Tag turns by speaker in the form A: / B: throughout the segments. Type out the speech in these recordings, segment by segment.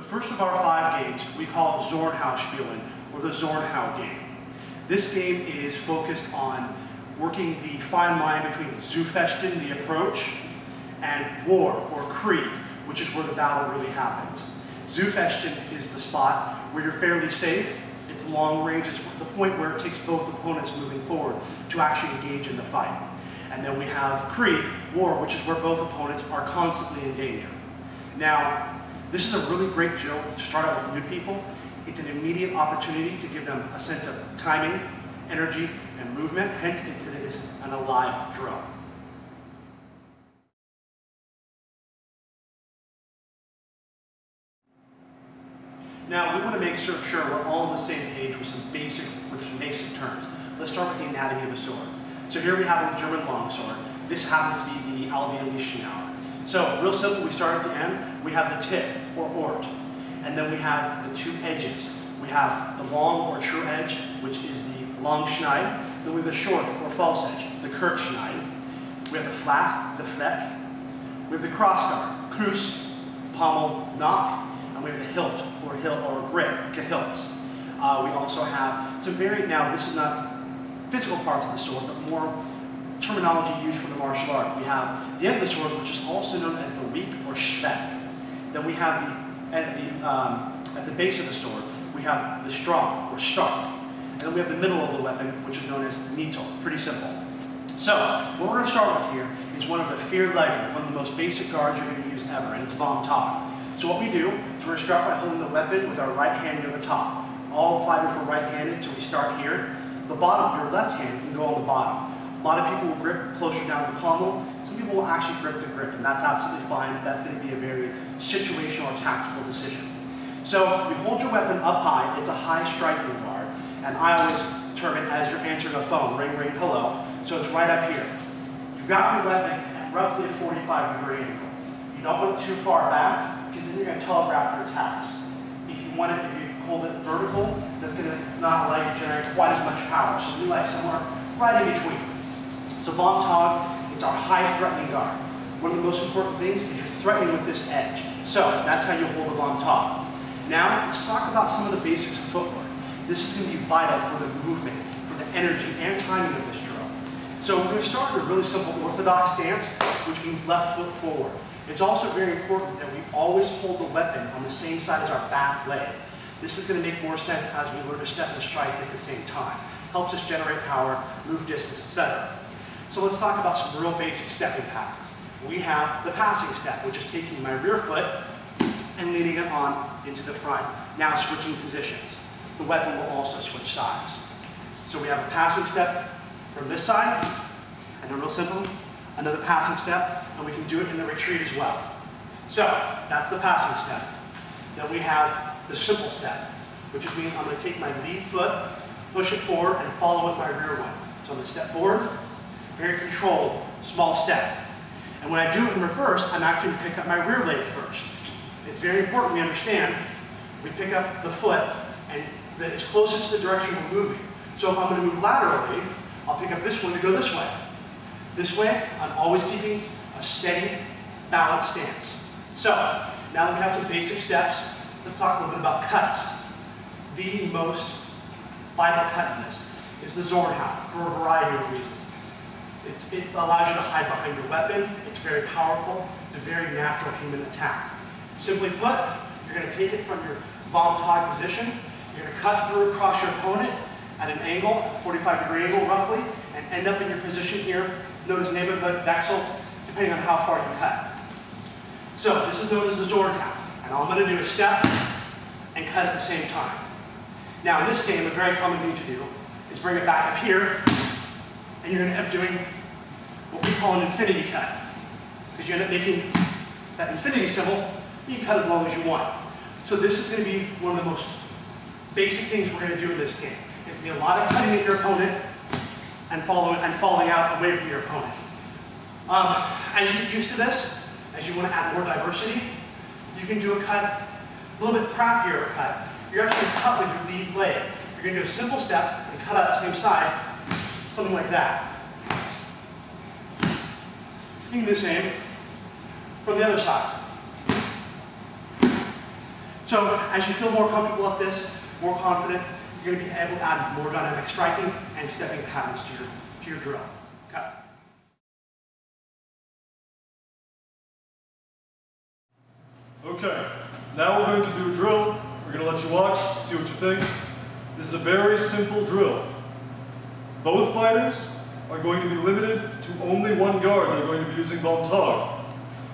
A: first of our 5 games we call Zornhau-Spielen, or the Zornhau game. This game is focused on working the fine line between Zufechten, the approach, and war, or Krieg, which is where the battle really happens. Zufechten is the spot where you're fairly safe. It's long range. It's the point where it takes both opponents moving forward to actually engage in the fight. And then we have Krieg, war, which is where both opponents are constantly in danger. Now, this is a really great drill to start out with new people. It's an immediate opportunity to give them a sense of timing, energy, and movement. Hence, it is an alive drill. Now, we want to make sure we're all on the same page with some basic terms. Let's start with the anatomy of a sword. So here we have a German Longsword. This happens to be the Albion-Lichtenauer. So, real simple, we start at the end. We have the tip, or Ort. And then we have the 2 edges. We have the long, or true edge, which is the Langschneid. Then we have the short, or false edge, the Kurzschneid. We have the flat, the Fleck. We have the crossguard, Kruz, pommel, Knopf. And we have the hilt, or grip, Gehilts. We also have some now this is not physical parts of the sword, but more terminology used for the martial art. We have the end of the sword, which is also known as the Wiek, or Schweck. Then we have at the base of the sword, we have the strong, or Stark. And then we have the middle of the weapon, which is known as Mittel. Pretty simple. So, what we're going to start with here is one of the feared leggings, one of the most basic guards you're going to use ever, and it's Vom Tag. So what we do is we're going to start by holding the weapon with our right hand near the top. All fighters are right-handed, so we start here. The bottom, your left hand, can go on the bottom. A lot of people will grip closer down to the pommel. Some people will actually grip the grip, and that's absolutely fine. That's going to be a very situational or tactical decision. So you hold your weapon up high. It's a high striking guard, and I always term it as you're answering a phone, ring, ring, hello. So it's right up here. You've got your weapon at roughly a 45-degree angle. You don't want it too far back, because then you're going to telegraph your attacks. If you hold it vertical, that's going to not allow you to generate quite as much power. So we like somewhere right in between. So Vom Tag, it's our high threatening guard. One of the most important things is you're threatening with this edge. So that's how you hold the Vom Tag. Now let's talk about some of the basics of footwork. This is going to be vital for the movement, for the energy and timing of this drill. So we're going to start with a really simple orthodox stance, which means left foot forward. It's also very important that we always hold the weapon on the same side as our back leg. This is going to make more sense as we learn to step and strike at the same time. Helps us generate power, move distance, etc. So let's talk about some real basic stepping patterns. We have the passing step, which is taking my rear foot and leaning it on into the front. Now switching positions. The weapon will also switch sides. So we have a passing step from this side, and then real simple, another passing step, and we can do it in the retreat as well. So that's the passing step. Then we have the simple step, which means I'm going to take my lead foot, push it forward, and follow with my rear one. So I'm going to step forward, very controlled, small step. And when I do it in reverse, I'm actually going to pick up my rear leg first. It's very important we understand we pick up the foot and that it's closest to the direction we're moving. So if I'm going to move laterally, I'll pick up this one to go this way. This way, I'm always keeping a steady, balanced stance. So now that we have some basic steps, let's talk a little bit about cuts. The most vital cut in this is the Zornhau for a variety of reasons. It allows you to hide behind your weapon. It's very powerful. It's a very natural human attack. Simply put, you're going to take it from your Vom Tag position. You're going to cut through across your opponent at an angle, a 45-degree angle roughly, and end up in your position here, known as neighborhood Wechsel, depending on how far you cut. So this is known as the Zornhau. And all I'm going to do is step and cut at the same time. Now in this game, a very common thing to do is bring it back up here, and you're going to end up doing what we call an infinity cut. Because you end up making that infinity symbol, you can cut as long as you want. So this is going to be one of the most basic things we're going to do in this game. It's going to be a lot of cutting at your opponent and falling out away from your opponent. As you get used to this, as you want to add more diversity, you can do a cut, a little bit craftier cut. You're actually going to cut with your lead leg. You're going to do a simple step and cut out the same side, something like that. Do the same from the other side. So as you feel more comfortable at this, more confident, you're going to be able to add more dynamic striking and stepping patterns to your drill. Okay.
B: Okay, now we're going to do a drill. We're going to let you watch, see what you think. This is a very simple drill. Both fighters are going to be limited to only one guard. They're going to be using Vom Tag.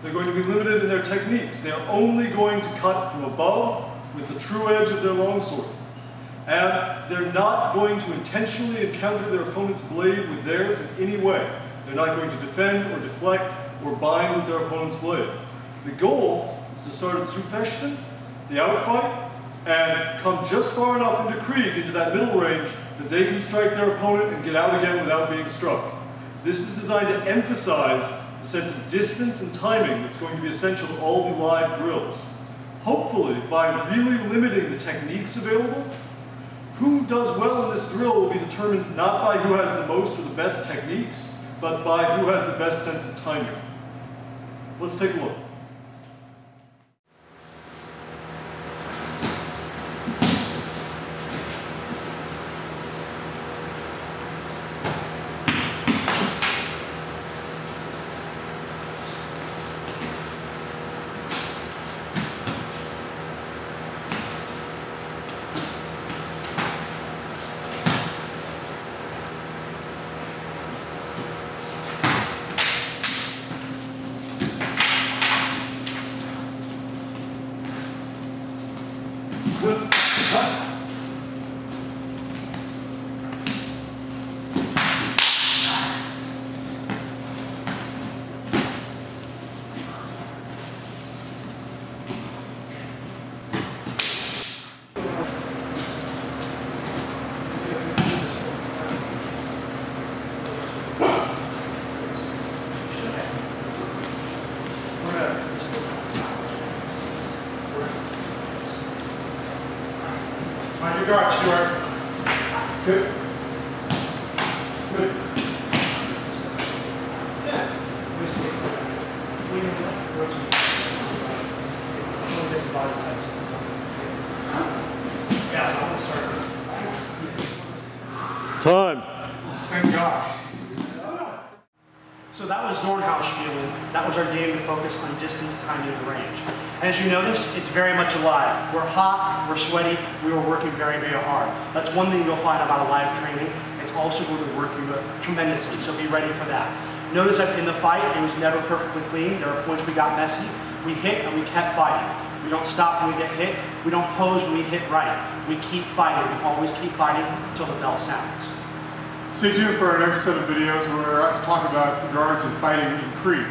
B: They're going to be limited in their techniques. They are only going to cut from above with the true edge of their longsword. And they're not going to intentionally encounter their opponent's blade with theirs in any way. They're not going to defend or deflect or bind with their opponent's blade. The goal is to start at Zufechten, the outfight, and come just far enough into Krieg, into that middle range, that they can strike their opponent and get out again without being struck. This is designed to emphasize the sense of distance and timing that's going to be essential to all the live drills. Hopefully, by really limiting the techniques available, who does well in this drill will be determined not by who has the most or the best techniques, but by who has the best sense of timing. Let's take a look. Good. Cut.
A: Mind your guard, Stuart. Good. Good. Yeah. Yeah, I'm gonna start.
B: Time.
A: Thank God. So that was Zornhausspielen. That was our game to focus on distance, timing, and range. And as you notice, it's very much alive. We're hot, we're sweaty, we were working very, very hard. That's one thing you'll find about a live training. It's also going to work you tremendously, so be ready for that. Notice that in the fight, it was never perfectly clean. There were points we got messy. We hit and we kept fighting. We don't stop when we get hit. We don't pose when we hit right. We keep fighting. We always keep fighting until the bell sounds.
C: Stay tuned for our next set of videos where we're talking about guards and fighting in Krieg.